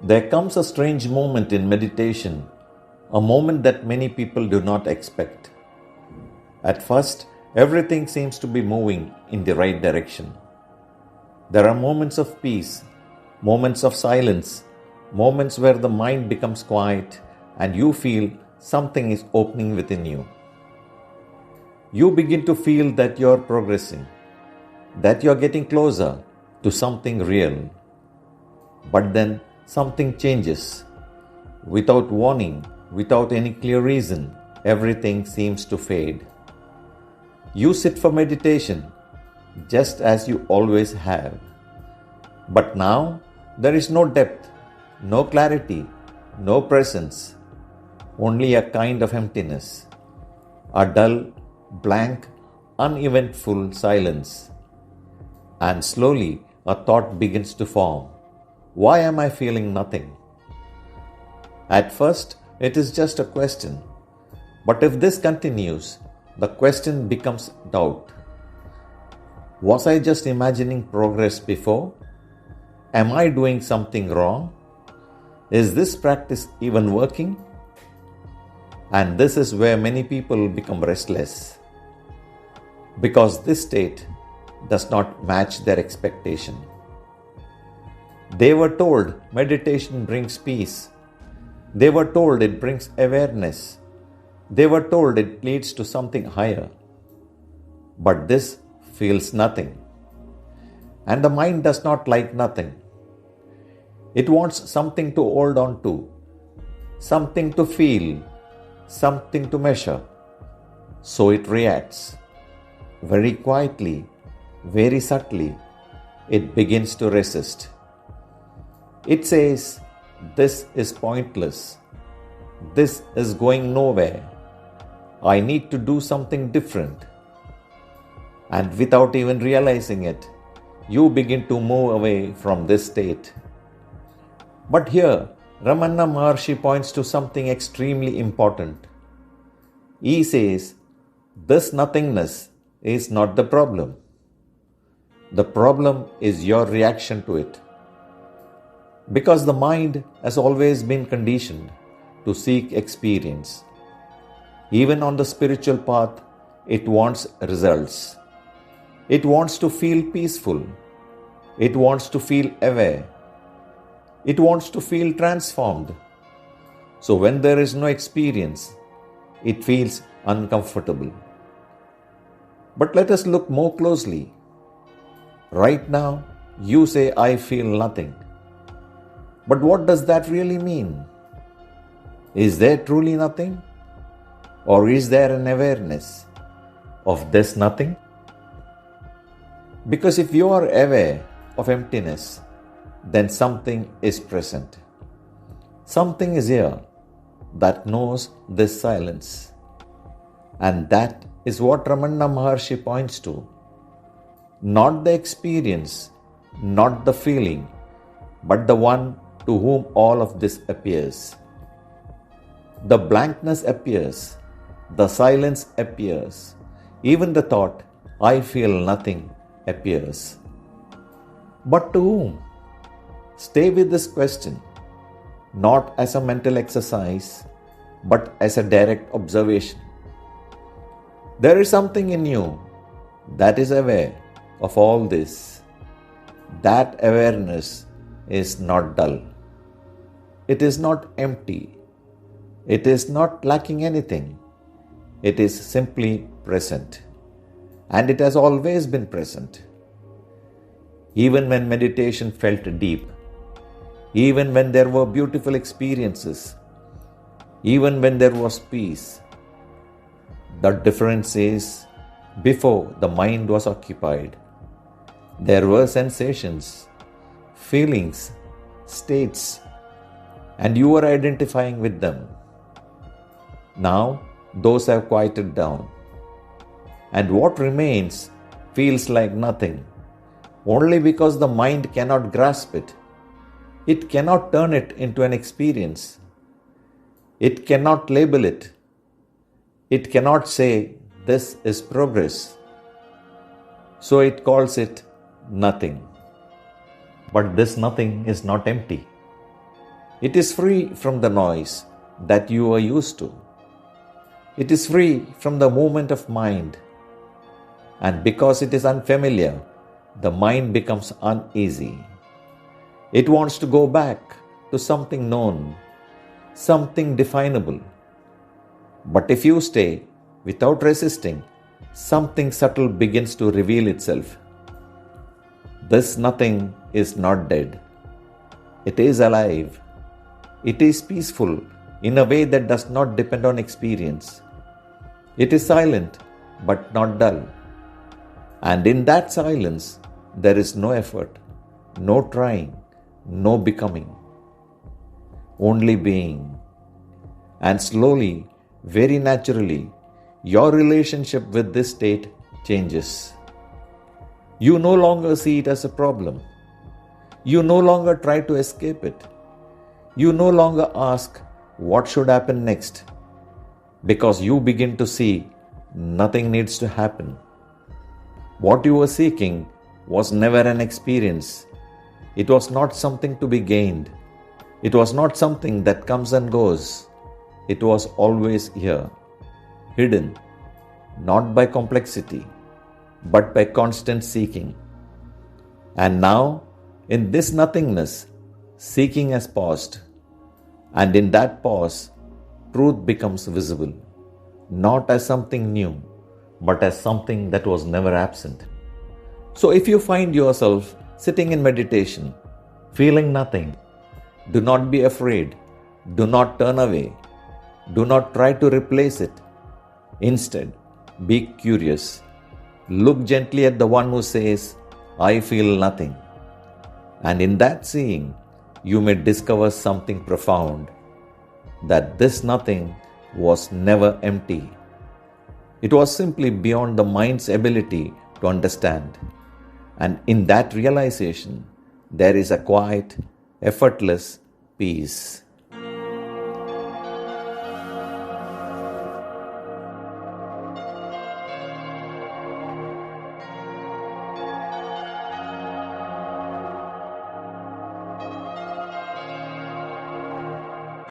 There comes a strange moment in meditation, a moment that many people do not expect. At first, everything seems to be moving in the right direction. There are moments of peace, moments of silence, moments where the mind becomes quiet and you feel something is opening within you. You begin to feel that you are progressing, that you are getting closer to something real. But then something changes. Without warning, without any clear reason, everything seems to fade. You sit for meditation just as you always have. But now there is no depth, no clarity, no presence, only a kind of emptiness, a dull, blank, uneventful silence. And slowly a thought begins to form. Why am I feeling nothing? At first, it is just a question. But if this continues, the question becomes doubt. Was I just imagining progress before? Am I doing something wrong? Is this practice even working? And this is where many people become restless. Because this state does not match their expectation. They were told meditation brings peace. They were told it brings awareness. They were told it leads to something higher. But this feels nothing. And the mind does not like nothing. It wants something to hold on to, something to feel, something to measure. So it reacts. Very quietly, very subtly, it begins to resist. It says, this is pointless. This is going nowhere. I need to do something different. And without even realizing it, you begin to move away from this state. But here, Ramana Maharshi points to something extremely important. He says, this nothingness is not the problem. The problem is your reaction to it. Because the mind has always been conditioned to seek experience. Even on the spiritual path, it wants results. It wants to feel peaceful. It wants to feel aware. It wants to feel transformed. So when there is no experience, it feels uncomfortable. But let us look more closely. Right now, you say, I feel nothing. But what does that really mean? Is there truly nothing? Or is there an awareness of this nothing? Because if you are aware of emptiness, then something is present. Something is here that knows this silence. And that is what Ramana Maharshi points to. Not the experience, not the feeling, but the one to whom all of this appears. The blankness appears, the silence appears, even the thought, I feel nothing, appears. But to whom? Stay with this question, not as a mental exercise, but as a direct observation. There is something in you that is aware of all this. That awareness is not dull. It is not empty. It is not lacking anything. It is simply present. And it has always been present. Even when meditation felt deep, even when there were beautiful experiences, even when there was peace, the difference is, before the mind was occupied, there were sensations, feelings, states, and you were identifying with them. Now, those have quieted down. And what remains feels like nothing, only because the mind cannot grasp it. It cannot turn it into an experience. It cannot label it. It cannot say, this is progress. So it calls it nothing. But this nothing is not empty. It is free from the noise that you are used to. It is free from the movement of mind. And because it is unfamiliar, the mind becomes uneasy. It wants to go back to something known, something definable. But if you stay without resisting, something subtle begins to reveal itself. This nothing is not dead. It is alive. It is peaceful in a way that does not depend on experience. It is silent but not dull. And in that silence, there is no effort, no trying, no becoming. Only being. And slowly, very naturally, your relationship with this state changes. You no longer see it as a problem. You no longer try to escape it. You no longer ask what should happen next, because you begin to see nothing needs to happen. What you were seeking was never an experience. It was not something to be gained. It was not something that comes and goes. It was always here, hidden, not by complexity, but by constant seeking. And now, in this nothingness, seeking has paused. And in that pause, truth becomes visible, not as something new, but as something that was never absent. So if you find yourself sitting in meditation, feeling nothing, do not be afraid. Do not turn away. Do not try to replace it. Instead, be curious. Look gently at the one who says, I feel nothing. And in that seeing, you may discover something profound, that this nothing was never empty. It was simply beyond the mind's ability to understand. And in that realization, there is a quiet, effortless peace.